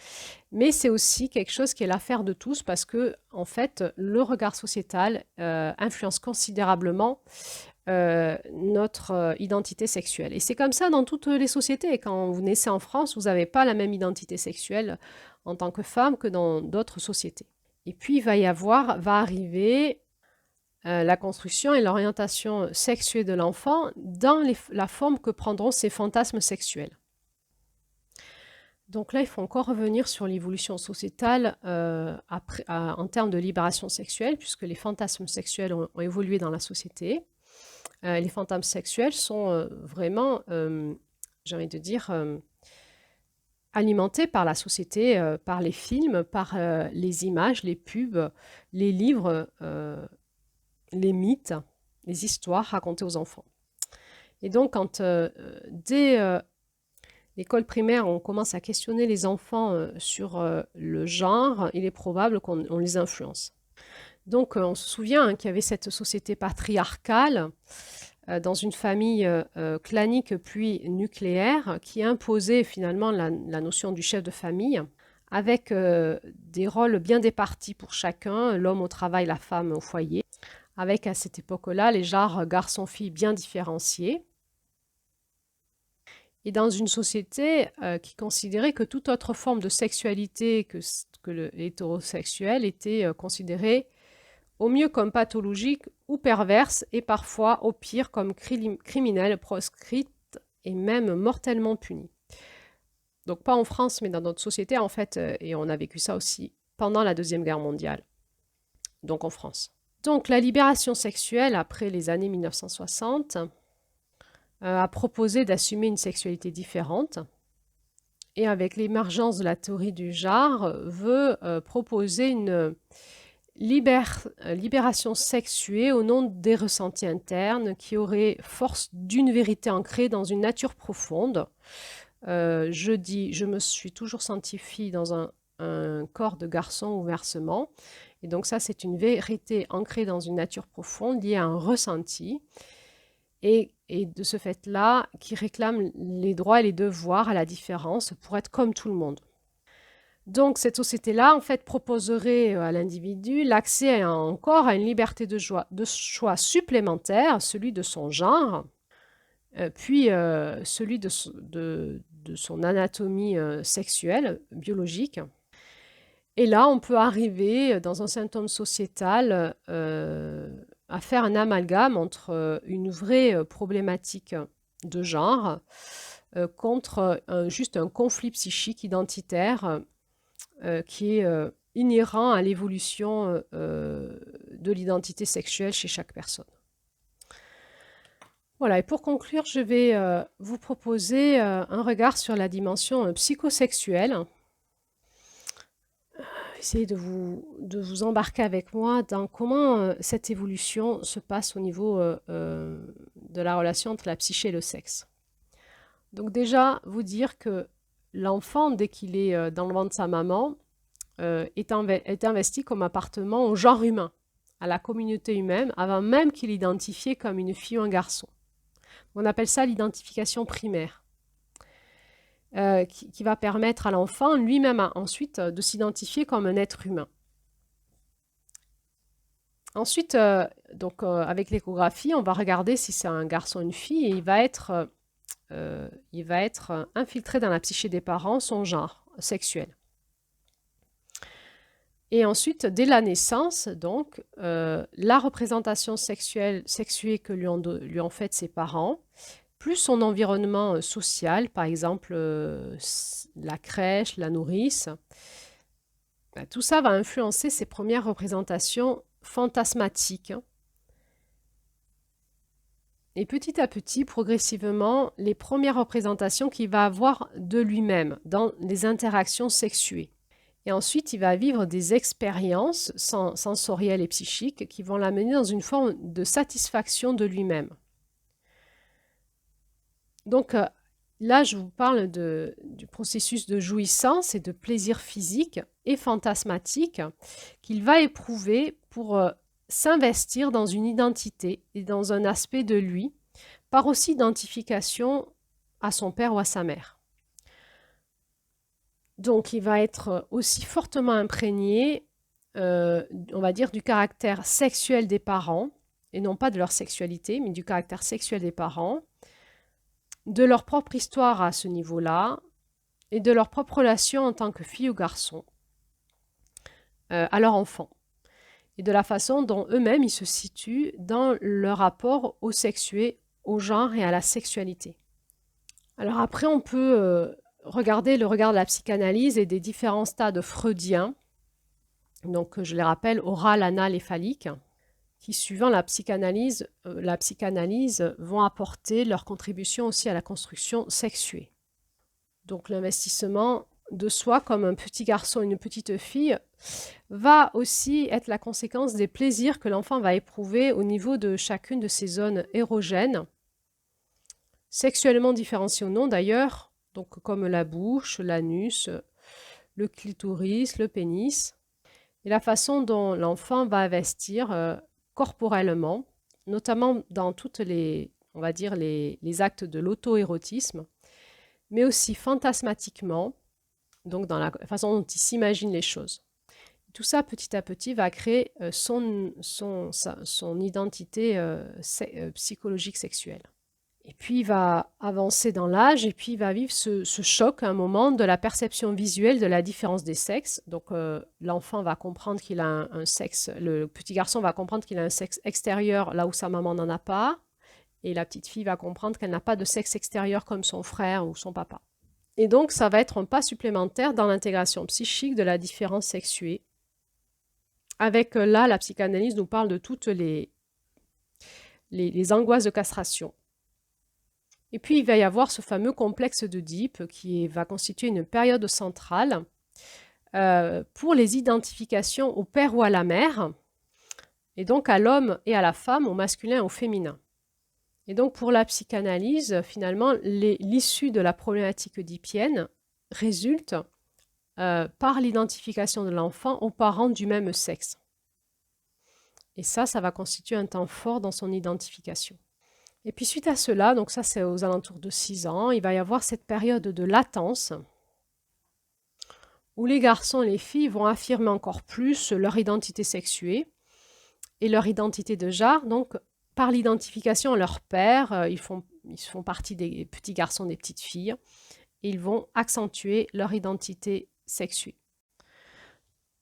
mais c'est aussi quelque chose qui est l'affaire de tous parce que, en fait, le regard sociétal influence considérablement notre identité sexuelle. Et c'est comme ça dans toutes les sociétés. Quand vous naissez en France, vous n'avez pas la même identité sexuelle en tant que femme que dans d'autres sociétés. Et puis, va arriver la construction et l'orientation sexuelle de l'enfant dans la forme que prendront ses fantasmes sexuels. Donc là, il faut encore revenir sur l'évolution sociétale en termes de libération sexuelle, puisque les fantasmes sexuels ont évolué dans la société. Les fantasmes sexuels sont vraiment, j'ai envie de dire, alimentés par la société, par les films, par les images, les pubs, les livres, les mythes, les histoires racontées aux enfants. Et donc, quand dès l'école primaire, on commence à questionner les enfants sur le genre, il est probable qu'on les influence. Donc, on se souvient qu'il y avait cette société patriarcale dans une famille clanique puis nucléaire qui imposait finalement la notion du chef de famille avec des rôles bien départis pour chacun, l'homme au travail, la femme au foyer, avec à cette époque-là les genres garçon-fille bien différenciés. Et dans une société qui considérait que toute autre forme de sexualité que l'hétérosexuel était considérée au mieux comme pathologique ou perverse et parfois au pire comme criminelle, proscrite et même mortellement punie. Donc pas en France mais dans notre société en fait, et on a vécu ça aussi pendant la Deuxième Guerre mondiale, donc en France. Donc la libération sexuelle après les années 1960 a proposé d'assumer une sexualité différente et avec l'émergence de la théorie du genre veut proposer une libération sexuée au nom des ressentis internes qui auraient force d'une vérité ancrée dans une nature profonde. Je me suis toujours sentie fille dans un corps de garçon ou inversement. Et donc ça, c'est une vérité ancrée dans une nature profonde liée à un ressenti. Et de ce fait-là, qui réclame les droits et les devoirs à la différence pour être comme tout le monde. Donc cette société-là, en fait, proposerait à l'individu l'accès encore à une liberté de choix supplémentaire, celui de son genre, puis celui de son anatomie sexuelle, biologique. Et là, on peut arriver dans un symptôme sociétal à faire un amalgame entre une vraie problématique de genre contre juste un conflit psychique identitaire qui est inhérent à l'évolution de l'identité sexuelle chez chaque personne. Voilà, et pour conclure, je vais vous proposer un regard sur la dimension psychosexuelle. Essayez de vous embarquer avec moi dans comment cette évolution se passe au niveau de la relation entre la psyché et le sexe. Donc déjà, vous dire que l'enfant, dès qu'il est dans le ventre de sa maman, est investi comme appartenant au genre humain, à la communauté humaine, avant même qu'il est identifié comme une fille ou un garçon. On appelle ça l'identification primaire, qui va permettre à l'enfant lui-même ensuite de s'identifier comme un être humain. Ensuite, avec l'échographie, on va regarder si c'est un garçon ou une fille et il va être infiltré dans la psyché des parents son genre sexuel. Et ensuite, dès la naissance, donc, la représentation sexuée que lui ont faite ses parents, plus son environnement social, par exemple la crèche, la nourrice, tout ça va influencer ses premières représentations fantasmatiques. Et petit à petit, progressivement, les premières représentations qu'il va avoir de lui-même dans les interactions sexuées. Et ensuite, il va vivre des expériences sensorielles et psychiques qui vont l'amener dans une forme de satisfaction de lui-même. Donc là, je vous parle du processus de jouissance et de plaisir physique et fantasmatique qu'il va éprouver pour s'investir dans une identité et dans un aspect de lui, par aussi identification à son père ou à sa mère. Donc, il va être aussi fortement imprégné, on va dire, du caractère sexuel des parents, et non pas de leur sexualité, mais du caractère sexuel des parents, de leur propre histoire à ce niveau-là, et de leur propre relation en tant que fille ou garçon à leur enfant, et de la façon dont eux-mêmes ils se situent dans leur rapport au sexué, au genre et à la sexualité. Alors après, on peut regarder le regard de la psychanalyse et des différents stades freudiens, donc je les rappelle, oral, anal et phallique, qui, suivant la psychanalyse vont apporter leur contribution aussi à la construction sexuée. Donc l'investissement de soi comme un petit garçon, une petite fille, va aussi être la conséquence des plaisirs que l'enfant va éprouver au niveau de chacune de ces zones érogènes, sexuellement différenciées ou non d'ailleurs, donc comme la bouche, l'anus, le clitoris, le pénis, et la façon dont l'enfant va investir corporellement, notamment dans toutes les, on va dire, les actes de l'auto-érotisme, mais aussi fantasmatiquement, donc dans la façon dont il s'imagine les choses. Tout ça, petit à petit, va créer son identité psychologique sexuelle. Et puis, il va avancer dans l'âge et puis il va vivre ce choc à un moment de la perception visuelle de la différence des sexes. Donc, l'enfant va comprendre qu'il a un sexe, le petit garçon va comprendre qu'il a un sexe extérieur là où sa maman n'en a pas. Et la petite fille va comprendre qu'elle n'a pas de sexe extérieur comme son frère ou son papa. Et donc, ça va être un pas supplémentaire dans l'intégration psychique de la différence sexuée. Avec là, la psychanalyse nous parle de toutes les angoisses de castration. Et puis, il va y avoir ce fameux complexe d'Oedipe qui va constituer une période centrale pour les identifications au père ou à la mère, et donc à l'homme et à la femme, au masculin et au féminin. Et donc, pour la psychanalyse, finalement, l'issue de la problématique oedipienne résulte par l'identification de l'enfant aux parents du même sexe. Et ça va constituer un temps fort dans son identification. Et puis suite à cela, donc ça c'est aux alentours de 6 ans, il va y avoir cette période de latence où les garçons et les filles vont affirmer encore plus leur identité sexuée et leur identité de genre, donc par l'identification à leur père, ils font partie des petits garçons, des petites filles, et ils vont accentuer leur identité sexuée.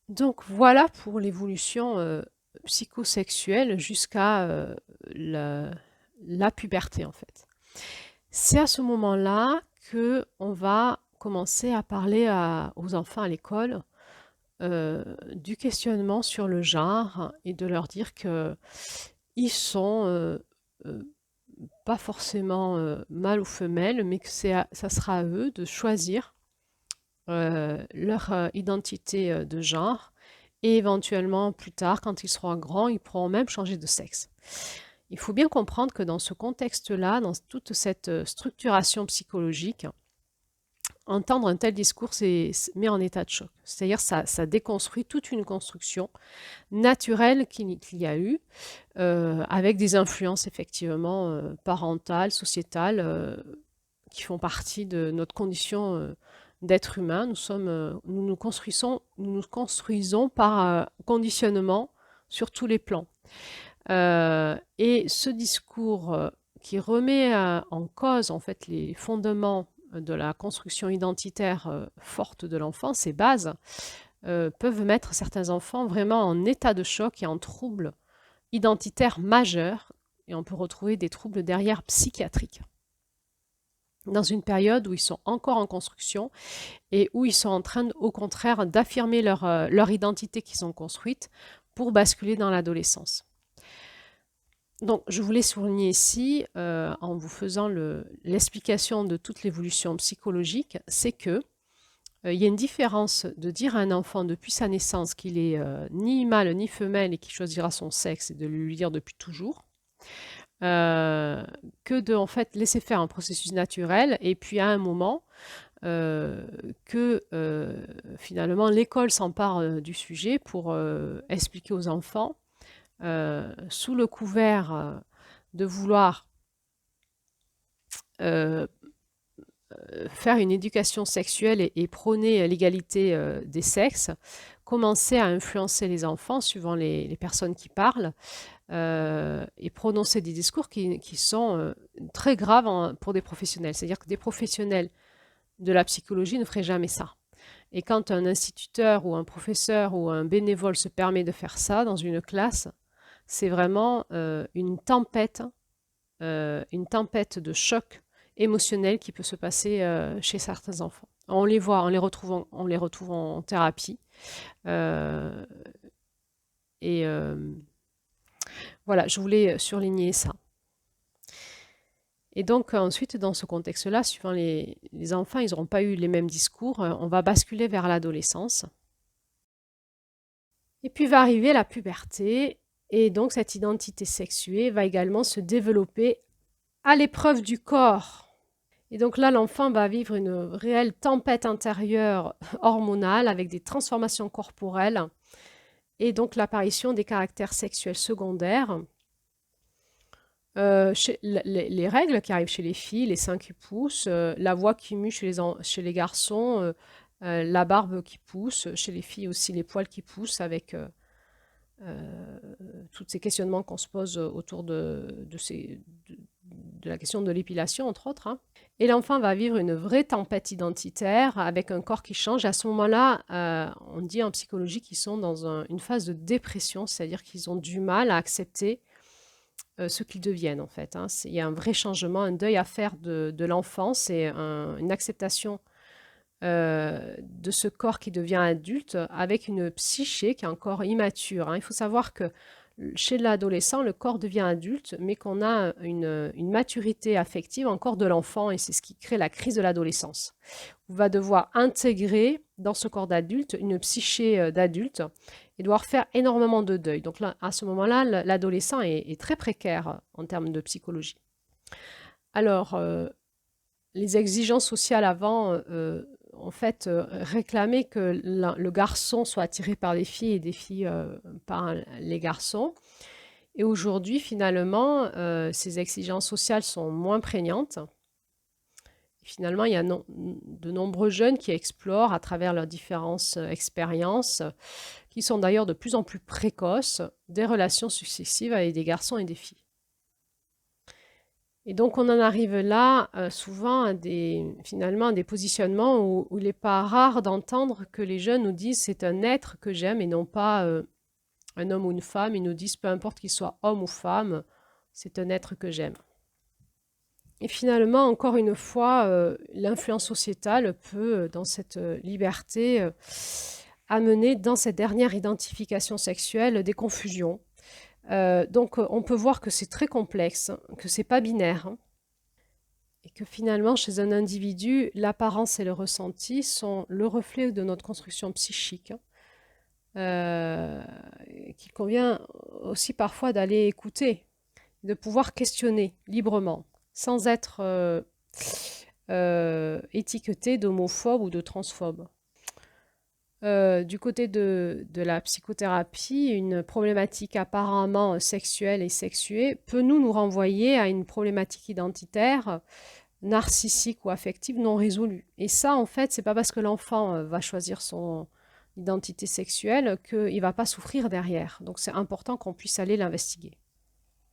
Donc voilà pour l'évolution psychosexuelle jusqu'à la puberté en fait. C'est à ce moment-là qu'on va commencer à parler aux enfants à l'école du questionnement sur le genre et de leur dire qu'ils sont pas forcément mâles ou femelles, mais que ça sera à eux de choisir leur identité de genre et éventuellement plus tard, quand ils seront grands, ils pourront même changer de sexe. Il faut bien comprendre que dans ce contexte-là, dans toute cette structuration psychologique, entendre un tel discours met en état de choc. C'est-à-dire ça déconstruit toute une construction naturelle qu'il y a eu, avec des influences effectivement parentales, sociétales, qui font partie de notre condition d'être humain. Nous nous construisons par conditionnement sur tous les plans. Et ce discours qui remet en cause en fait les fondements de la construction identitaire forte de l'enfant, ses bases, peuvent mettre certains enfants vraiment en état de choc et en troubles identitaires majeurs. Et on peut retrouver des troubles derrière psychiatriques, dans une période où ils sont encore en construction et où ils sont en train, au contraire, d'affirmer leur identité qu'ils ont construite pour basculer dans l'adolescence. Donc, je voulais souligner ici, en vous faisant l'explication de toute l'évolution psychologique, c'est que il y a une différence de dire à un enfant depuis sa naissance qu'il est ni mâle ni femelle et qu'il choisira son sexe et de le lui dire depuis toujours, que de en fait laisser faire un processus naturel et puis à un moment que finalement l'école s'empare du sujet pour expliquer aux enfants sous le couvert de vouloir faire une éducation sexuelle et prôner l'égalité des sexes, commencer à influencer les enfants suivant les personnes qui parlent et prononcer des discours qui sont très graves pour des professionnels. C'est-à-dire que des professionnels de la psychologie ne feraient jamais ça. Et quand un instituteur ou un professeur ou un bénévole se permet de faire ça dans une classe, c'est vraiment une tempête de choc émotionnel qui peut se passer chez certains enfants. On les voit, on les retrouve en thérapie. Euh, et voilà, je voulais surligner ça. Et donc ensuite, dans ce contexte-là, suivant les enfants, ils n'auront pas eu les mêmes discours. On va basculer vers l'adolescence. Et puis va arriver la puberté. Et donc cette identité sexuée va également se développer à l'épreuve du corps. Et donc là, l'enfant va vivre une réelle tempête intérieure hormonale avec des transformations corporelles et donc l'apparition des caractères sexuels secondaires. Les règles qui arrivent chez les filles, les seins qui poussent, la voix qui mue chez les garçons, la barbe qui pousse, chez les filles aussi les poils qui poussent avec tous ces questionnements qu'on se pose autour de la question de l'épilation, entre autres. Hein. Et l'enfant va vivre une vraie tempête identitaire avec un corps qui change. À ce moment-là, on dit en psychologie qu'ils sont dans une phase de dépression, c'est-à-dire qu'ils ont du mal à accepter ce qu'ils deviennent, en fait. Hein. Il y a un vrai changement, un deuil à faire de l'enfance et une acceptation de ce corps qui devient adulte avec une psyché qui est encore immature. Hein. Il faut savoir que chez l'adolescent, le corps devient adulte, mais qu'on a une maturité affective encore de l'enfant, et c'est ce qui crée la crise de l'adolescence. On va devoir intégrer dans ce corps d'adulte une psyché d'adulte et devoir faire énormément de deuil. Donc là, à ce moment-là, l'adolescent est très précaire en termes de psychologie. Alors, les exigences sociales avant en fait, réclamer que le garçon soit attiré par les filles et des filles par les garçons. Et aujourd'hui, finalement, ces exigences sociales sont moins prégnantes. Et finalement, il y a de nombreux jeunes qui explorent à travers leurs différentes expériences, qui sont d'ailleurs de plus en plus précoces, des relations successives avec des garçons et des filles. Et donc, on en arrive là souvent finalement à des positionnements où il n'est pas rare d'entendre que les jeunes nous disent c'est un être que j'aime et non pas un homme ou une femme. Ils nous disent peu importe qu'il soit homme ou femme, c'est un être que j'aime. Et finalement, encore une fois, l'influence sociétale peut, dans cette liberté, amener dans cette dernière identification sexuelle des confusions. Donc, on peut voir que c'est très complexe, que c'est pas binaire, hein, et que finalement, chez un individu, l'apparence et le ressenti sont le reflet de notre construction psychique, qu'il convient aussi parfois d'aller écouter, de pouvoir questionner librement, sans être étiqueté d'homophobe ou de transphobe. Du côté de la psychothérapie, une problématique apparemment sexuelle et sexuée peut nous renvoyer à une problématique identitaire, narcissique ou affective non résolue. Et ça, en fait, c'est pas parce que l'enfant va choisir son identité sexuelle qu'il va pas souffrir derrière. Donc c'est important qu'on puisse aller l'investiguer.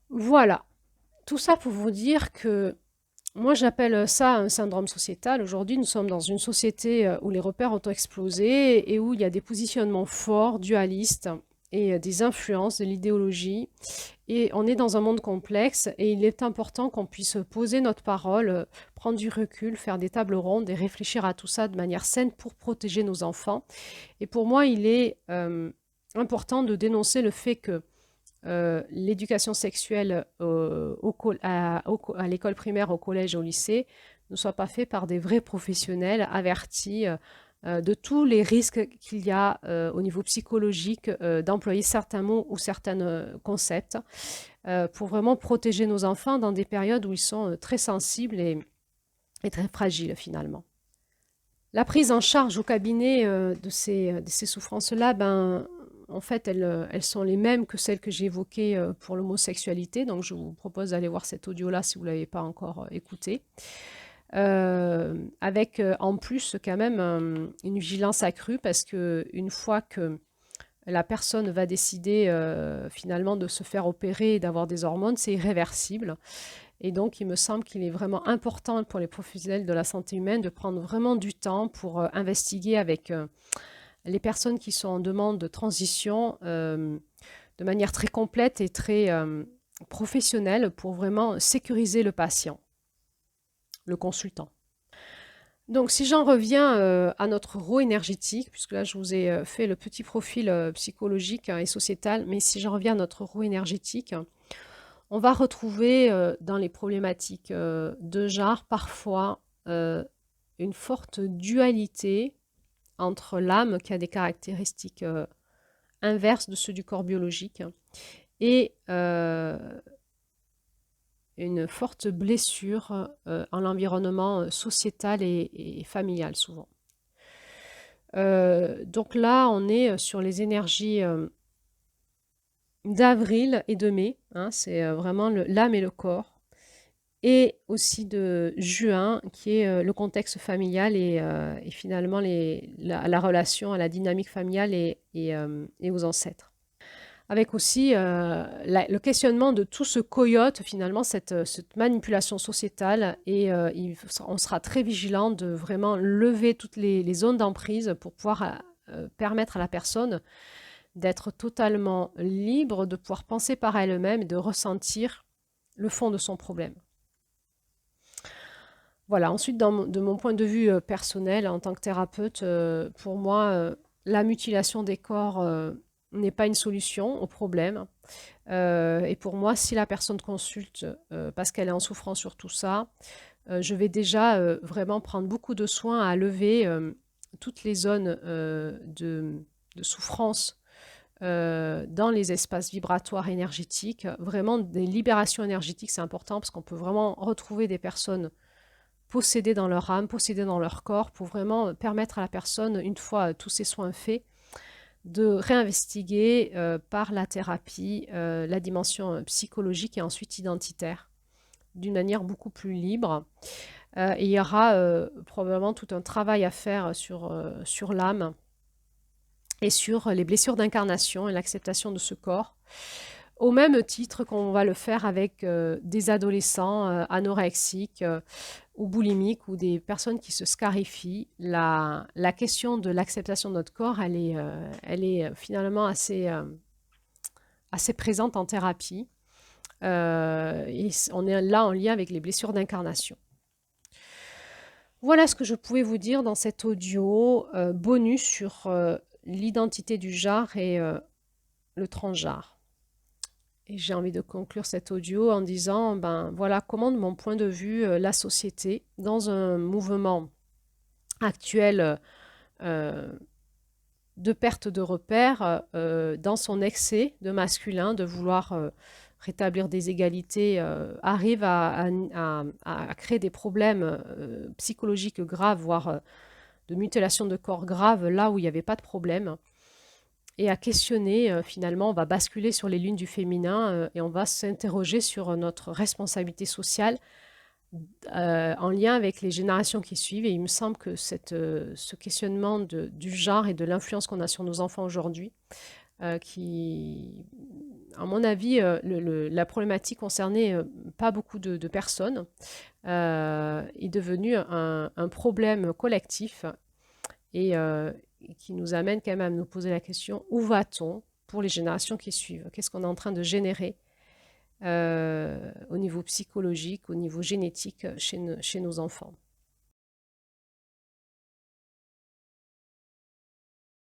Voilà, tout ça pour vous dire que moi, j'appelle ça un syndrome sociétal. Aujourd'hui, nous sommes dans une société où les repères ont explosé et où il y a des positionnements forts, dualistes et des influences de l'idéologie. Et on est dans un monde complexe et il est important qu'on puisse poser notre parole, prendre du recul, faire des tables rondes et réfléchir à tout ça de manière saine pour protéger nos enfants. Et pour moi, il est important de dénoncer le fait que l'éducation sexuelle à l'école primaire, au collège et au lycée ne soit pas faite par des vrais professionnels avertis de tous les risques qu'il y a au niveau psychologique d'employer certains mots ou certains concepts pour vraiment protéger nos enfants dans des périodes où ils sont très sensibles et très fragiles finalement. La prise en charge au cabinet de ces souffrances-là, en fait, elles sont les mêmes que celles que j'ai évoquées pour l'homosexualité. Donc, je vous propose d'aller voir cet audio-là si vous ne l'avez pas encore écouté. Avec en plus quand même une vigilance accrue parce qu'une fois que la personne va décider finalement de se faire opérer et d'avoir des hormones, c'est irréversible. Et donc, il me semble qu'il est vraiment important pour les professionnels de la santé humaine de prendre vraiment du temps pour investiguer avec les personnes qui sont en demande de transition de manière très complète et très professionnelle pour vraiment sécuriser le patient, le consultant. Donc, si j'en reviens à notre rôle énergétique, puisque là, je vous ai fait le petit profil psychologique et sociétal, mais si j'en reviens à notre rôle énergétique, on va retrouver dans les problématiques de genre parfois une forte dualité entre l'âme qui a des caractéristiques inverses de ceux du corps biologique et une forte blessure en l'environnement sociétal et familial souvent. Donc là, on est sur les énergies d'avril et de mai, hein, c'est vraiment l'âme et le corps, et aussi de juin, qui est le contexte familial et finalement la relation à la dynamique familiale et aux ancêtres. Avec aussi le questionnement de tout ce coyote, finalement, cette manipulation sociétale, et on sera très vigilant de vraiment lever toutes les zones d'emprise pour pouvoir permettre à la personne d'être totalement libre, de pouvoir penser par elle-même et de ressentir le fond de son problème. Voilà, ensuite, de mon point de vue personnel, en tant que thérapeute, pour moi, la mutilation des corps n'est pas une solution au problème. Et pour moi, si la personne consulte parce qu'elle est en souffrance sur tout ça, je vais déjà vraiment prendre beaucoup de soin à lever toutes les zones de souffrance dans les espaces vibratoires énergétiques. Vraiment, des libérations énergétiques, c'est important parce qu'on peut vraiment retrouver des personnes possédées dans leur âme, possédées dans leur corps, pour vraiment permettre à la personne, une fois tous ces soins faits, de réinvestiguer par la thérapie la dimension psychologique et ensuite identitaire, d'une manière beaucoup plus libre. Et il y aura probablement tout un travail à faire sur l'âme et sur les blessures d'incarnation et l'acceptation de ce corps, au même titre qu'on va le faire avec des adolescents anorexiques ou boulimiques ou des personnes qui se scarifient. La question de l'acceptation de notre corps, elle est finalement assez présente en thérapie. Et on est là en lien avec les blessures d'incarnation. Voilà ce que je pouvais vous dire dans cet audio bonus sur l'identité du genre et le transgenre. Et j'ai envie de conclure cet audio en disant, voilà comment de mon point de vue, la société, dans un mouvement actuel de perte de repères, dans son excès de masculin, de vouloir rétablir des égalités, arrive à créer des problèmes psychologiques graves, voire de mutilation de corps graves, là où il n'y avait pas de problème, et à questionner, finalement, on va basculer sur les lunes du féminin et on va s'interroger sur notre responsabilité sociale en lien avec les générations qui suivent. Et il me semble que ce questionnement du genre et de l'influence qu'on a sur nos enfants aujourd'hui, qui, à mon avis, la problématique concernait pas beaucoup de personnes, est devenue un problème collectif et qui nous amène quand même à nous poser la question, où va-t-on pour les générations qui suivent? Qu'est-ce qu'on est en train de générer au niveau psychologique, au niveau génétique chez nos enfants?